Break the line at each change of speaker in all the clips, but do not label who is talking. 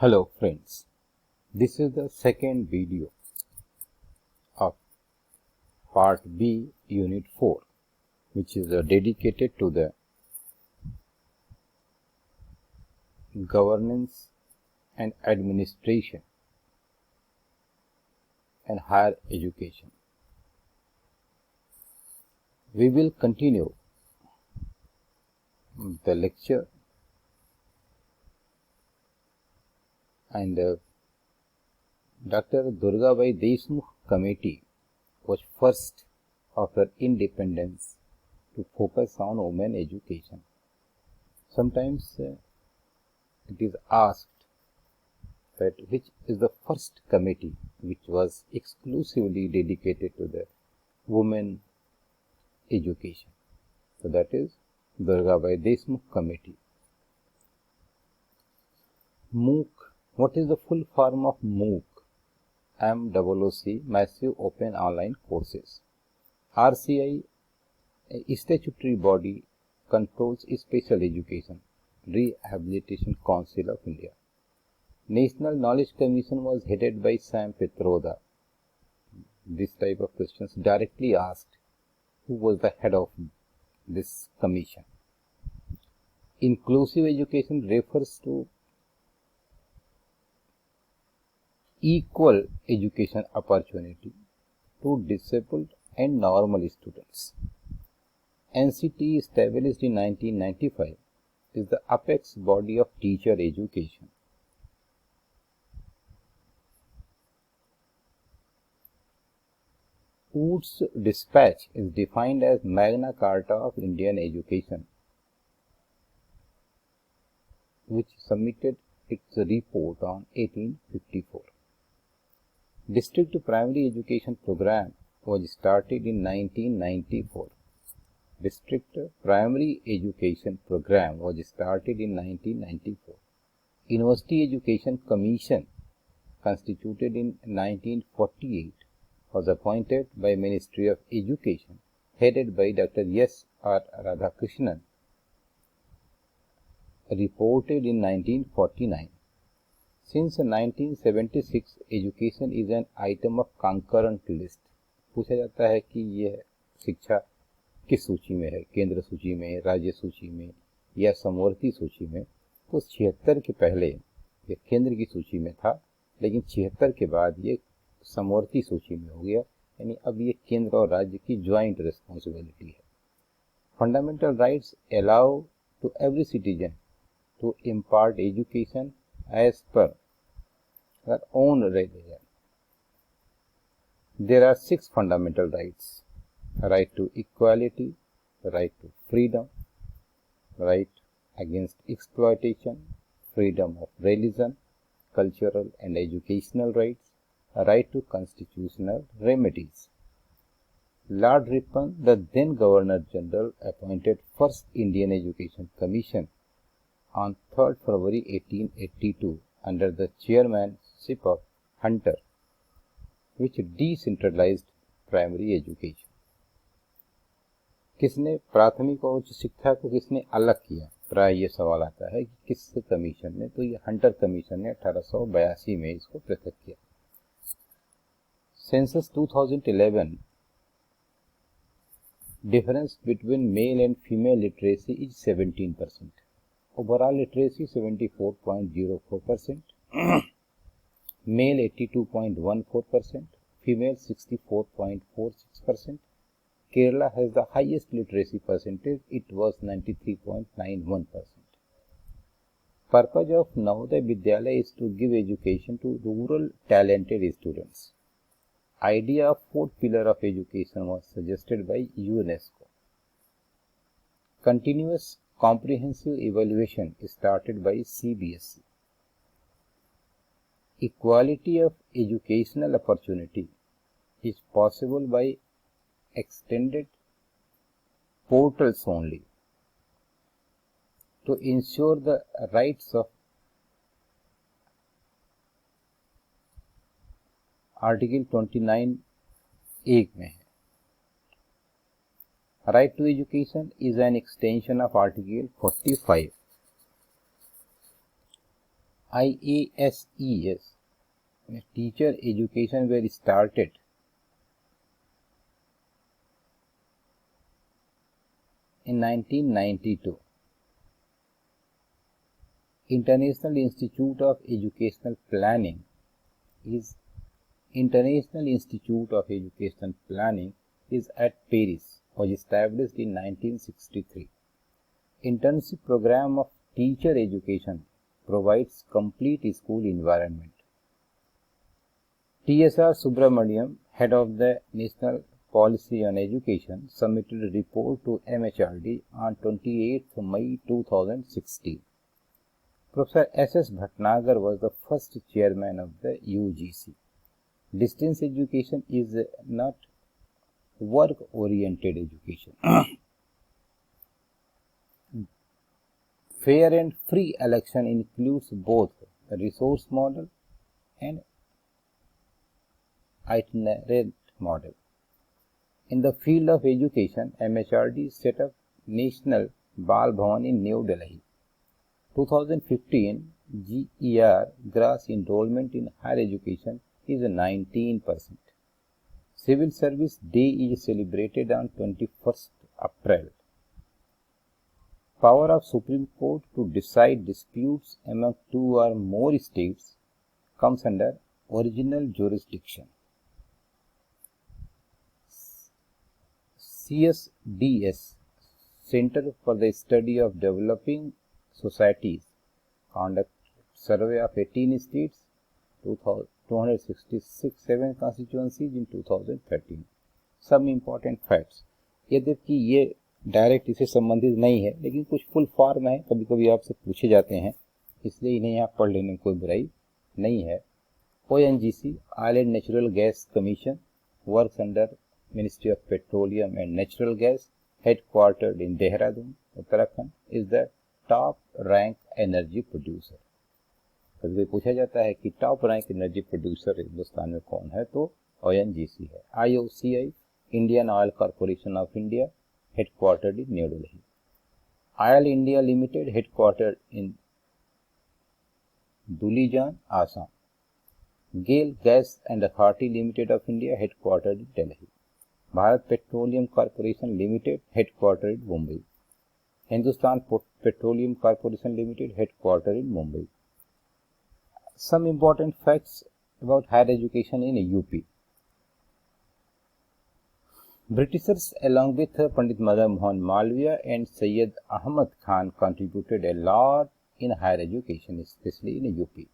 Hello friends, this is the second video of part B unit 4, which is dedicated to the governance and administration and higher education. We will continue the lecture and Dr. Durgabai Deshmukh committee was first after independence to focus on women education. Sometimes it is asked that which is the first committee which was exclusively dedicated to the women education. So that is Durgabai Deshmukh committee. MOOC. What is the full form of MOOC? MOOC, Massive Open Online Courses. RCI, a statutory body, controls special education. Rehabilitation Council of India. National Knowledge Commission was headed by Sam Pitroda. This type of questions directly asked, who was the head of this commission? Inclusive education refers to equal education opportunity to disabled and normal students. NCT, established in 1995, is the apex body of teacher education. Wood's Dispatch is defined as Magna Carta of Indian education, which submitted its report on 1854. District Primary Education Program was started in 1994. District Primary Education Program was started in 1994. University Education Commission, constituted in 1948, was appointed by Ministry of Education, headed by Dr. S. R. Radhakrishnan, reported in 1949. Since 1976, education is an item of concurrent list. पूछा जाता है कि यह शिक्षा किस सूची में है, केंद्र सूची में, राज्य सूची में या समवर्ती सूची में। तो 76 के पहले यह केंद्र की सूची में था, लेकिन 76 के बाद ये समवर्ती सूची में हो गया, यानी अब ये केंद्र और राज्य की ज्वाइंट रिस्पॉन्सिबिलिटी है। Fundamental rights allow to every citizen to impart education as per their own religion. There are 6 fundamental rights: right to equality, right to freedom, right against exploitation, freedom of religion, cultural and educational rights, right to constitutional remedies. Lord Ripon, the then Governor General, appointed first Indian Education Commission on 3rd February 1882 under the chairmanship of Hunter, which decentralized primary education. किसने प्राथमिक और उच्च शिक्षा को किसने अलग किया? प्राय ये सवाल आता है कि किस कमीशन ने? तो ये हंटर कमीशन ने 1882 में इसको पृथक किया। Census 2011, difference between male and female literacy is 17%. Overall literacy 74.04%, male 82.14%, female 64.46%. Kerala has the highest literacy percentage, it was 93.91%. Purpose of Navodaya Vidyalaya is to give education to rural talented students. Idea of 4th pillar of education was suggested by UNESCO. Continuous comprehensive evaluation started by CBSE. Equality of educational opportunity is possible by extended portals only to ensure the rights of Article 29 एक में है। Right to education is an extension of Article 45. IASES, teacher education were started in 1992. International Institute of Educational Planning is at Paris, was established in 1963. Internship program of teacher education provides complete school environment. TSR Subramaniam, head of the National Policy on Education, submitted a report to MHRD on 28th May 2016. Professor S.S. Bhatnagar was the first chairman of the UGC. Distance education is not work-oriented education. Fair and free election includes both the resource model and itinerant model. In the field of education, MHRD set up National Bal Bhavan in New Delhi. 2015 GER gross enrollment in higher education is 19%. Civil Service Day is celebrated on 21st April. Power of Supreme Court to decide disputes among two or more states comes under original jurisdiction. CSDS, Center for the Study of Developing Societies, conducted survey of 18 states, 267 constituencies in 2013. Some important facts. यद्यपि ये direct इससे संबंधित नहीं है, लेकिन कुछ full form है, कभी कभी आपसे पूछे जाते हैं, इसलिए इन्हें यहाँ पढ़ लेने में कोई बुराई नहीं है. ONGC, Oil and Natural Gas Commission, works under Ministry of Petroleum and Natural Gas, headquartered in Dehradun, Uttarakhand, is the top rank energy producer. कभी पूछा जाता है कि top rank energy producer Hindustan में कौन है, तो ONGC है. IOCI, Indian oil corporation of India, headquartered in New Delhi. Oil India Limited, headquartered in Dulijan, Assam. GAIL Gas and Authority Limited of India, headquartered in Delhi. Bharat Petroleum Corporation Limited, headquartered in Mumbai. Hindustan Petroleum Corporation Limited, headquartered in Mumbai. Some important facts about higher education in UP. Britishers, along with Pandit Madan Mohan Malviya and Syed Ahmad Khan, contributed a lot in higher education, especially in UP.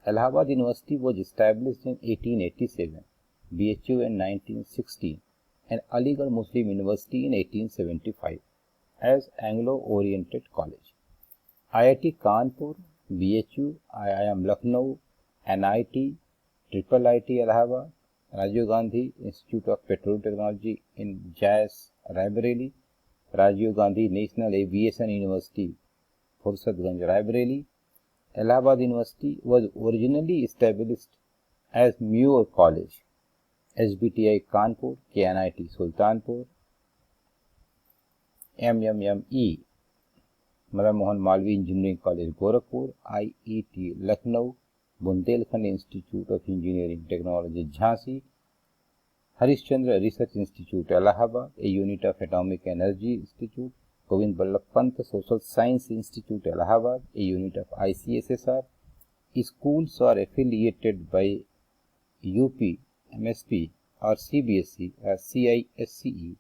Allahabad University was established in 1887, BHU in 1916, and Aligarh Muslim University in 1875 as Anglo-oriented college. IIT Kanpur, BHU, IIM Lucknow, NIT, IIIT Allahabad, Rajiv Gandhi Institute of Petroleum Technology in JAS, Raebareli, Rajiv Gandhi National Aviation University, Fursadganj, Raebareli. Allahabad University was originally established as Muir College. SBTI Kanpur, KNIT Sultanpur, MMME, Madan Mohan Malviya Engineering College, Gorakhpur, IET Lucknow, Bundelkhand Institute of Engineering Technology, Jhansi, Harishchandra Research Institute, Allahabad, a unit of Atomic Energy Institute, Govind Ballabh Pant Social Science Institute, Allahabad, a unit of ICSSR. Schools are affiliated by UP, MSP or CBSE or CISCE,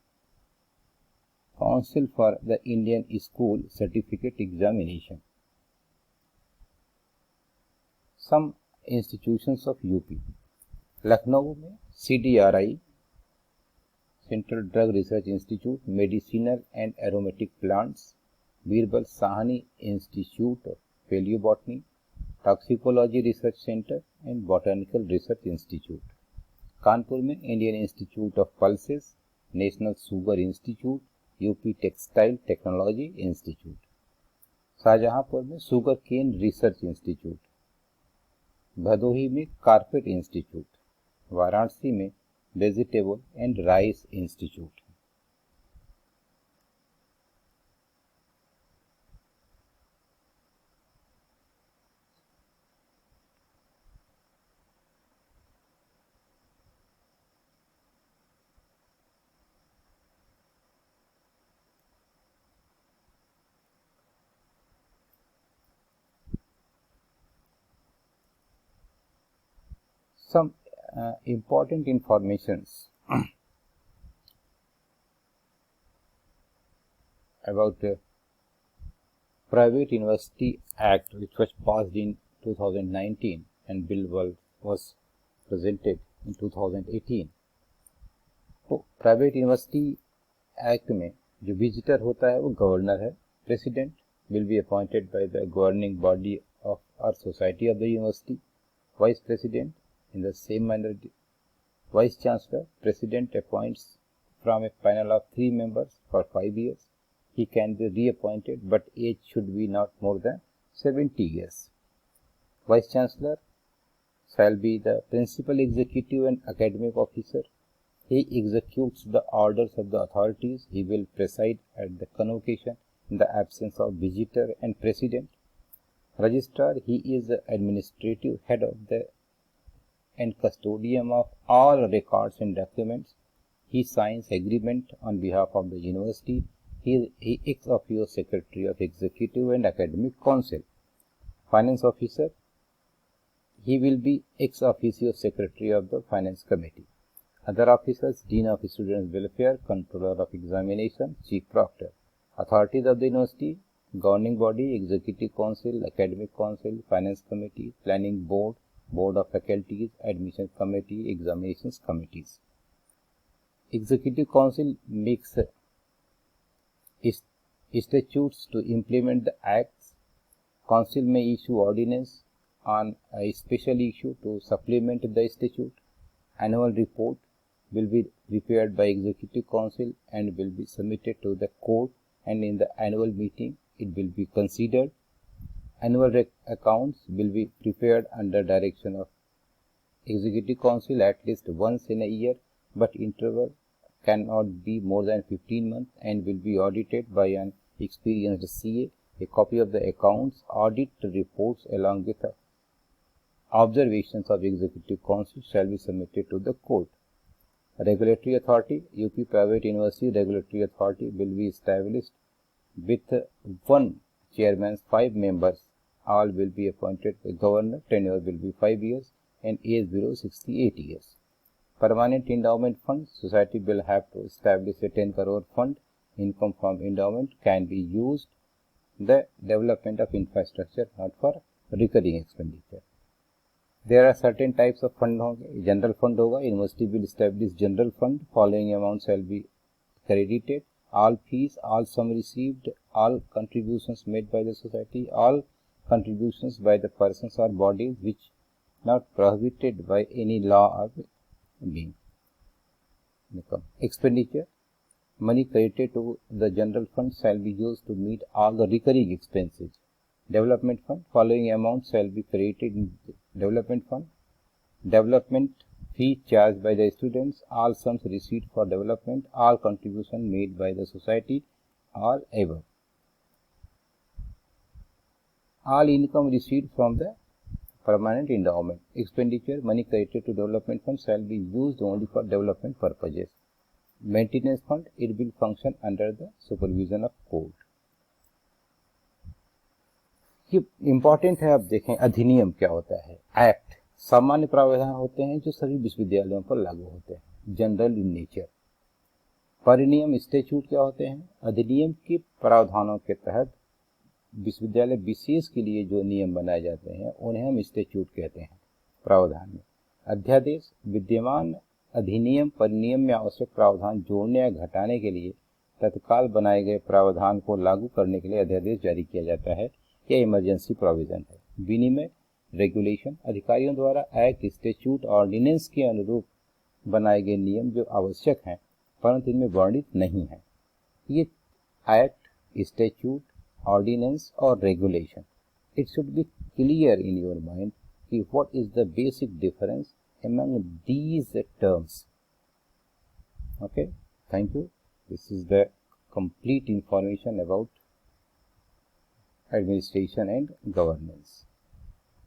Council for the Indian School Certificate Examination. Some institutions of UP. Lucknow में CDRI, Central Drug Research Institute, Medicinal and Aromatic Plants, Birbal Sahani Institute of Paleobotany, Toxicology Research Center and Botanical Research Institute. Kanpur में Indian institute of pulses, national sugar institute, UP textile technology institute. Shahjahanpur में sugar cane research institute, Bhadohi में carpet institute, Varanasi में vegetable and rice institute. some important informations about Private University Act, which was passed in 2019 and bill was presented in 2018. तो private university act में जो visitor होता है वो governor है. President will be appointed by the governing body of our society of the university. Vice president in the same manner. Vice chancellor, president appoints from a panel of 3 members for 5 years. He can be reappointed, but age should be not more than 70 years. Vice Chancellor shall be the principal executive and academic officer. He executes the orders of the authorities. He will preside at the convocation in the absence of visitor and president. Registrar, he is the administrative head of the and custodian of all records and documents. He signs agreement on behalf of the university. He ex officio secretary of executive and academic council. Finance officer, he will be ex officio secretary of the finance committee. Other officers, dean of students welfare, controller of examination, chief proctor. Authorities of the university, governing body, executive council, academic council, finance committee, planning board, board of faculties, admission committee, examinations committees. Executive Council makes statutes to implement the acts. Council may issue ordinance on a special issue to supplement the statute. Annual report will be prepared by Executive Council and will be submitted to the court, and in the annual meeting it will be considered. Annual accounts will be prepared under direction of Executive Council at least once in a year, but interval cannot be more than 15 months and will be audited by an experienced CA. A copy of the accounts, audit reports along with observations of Executive Council shall be submitted to the court. Regulatory authority, UP Private University Regulatory Authority will be established with 1 chairman, 5 members. All will be appointed by governor. Tenure will be 5 years and age below 68 years. Permanent endowment fund, society will have to establish a 10 crore fund. Income from endowment can be used the development of infrastructure, not for recurring expenditure. There are certain types of fund होंगे. General fund होगा. University will establish general fund. Following amounts shall be credited. All fees, all sum received, all contributions made by the society, all contributions by the persons or bodies which not prohibited by any law or being. Expenditure, money credited to the general fund shall be used to meet all the recurring expenses. Development fund, following amounts shall be credited in development fund. Development fee charged by the students, all sums received for development, all contribution made by the society, all above. All income received from the permanent endowment. Expenditure, money credited to development fund shall be used only for development purposes. Maintenance fund, it will function under the supervision of court. ये important है. अब देखें अधिनियम क्या होता है. Act सामान्य प्रावधान होते हैं जो सभी विश्वविद्यालयों पर लागू होते हैं, जनरल इन नेचर. परिनियम स्टैट्यूट क्या होते हैं. अधिनियम के प्रावधानों के तहत विश्वविद्यालय विशेष के लिए जो नियम बनाए जाते हैं उन्हें हम स्टैट्यूट कहते हैं. प्रावधान में अध्यादेश, विद्यमान अधिनियम परिनियम में आवश्यक प्रावधान जोड़ने या घटाने के लिए तत्काल बनाए गए प्रावधान को लागू करने के लिए अध्यादेश जारी किया जाता है. यह इमरजेंसी प्रोविजन है. विनिमय, रेगुलेशन, अधिकारियों द्वारा एक्ट, स्टैट्यूट, ऑर्डिनेंस के अनुरूप बनाए गए नियम जो आवश्यक हैं परंतु इनमें वर्णित नहीं है. ये एक्ट, स्टैट्यूट, ऑर्डिनेंस और regulation. It should be clear in your mind कि what is the basic difference among these terms. Okay, thank you. This is the complete information about administration and governance.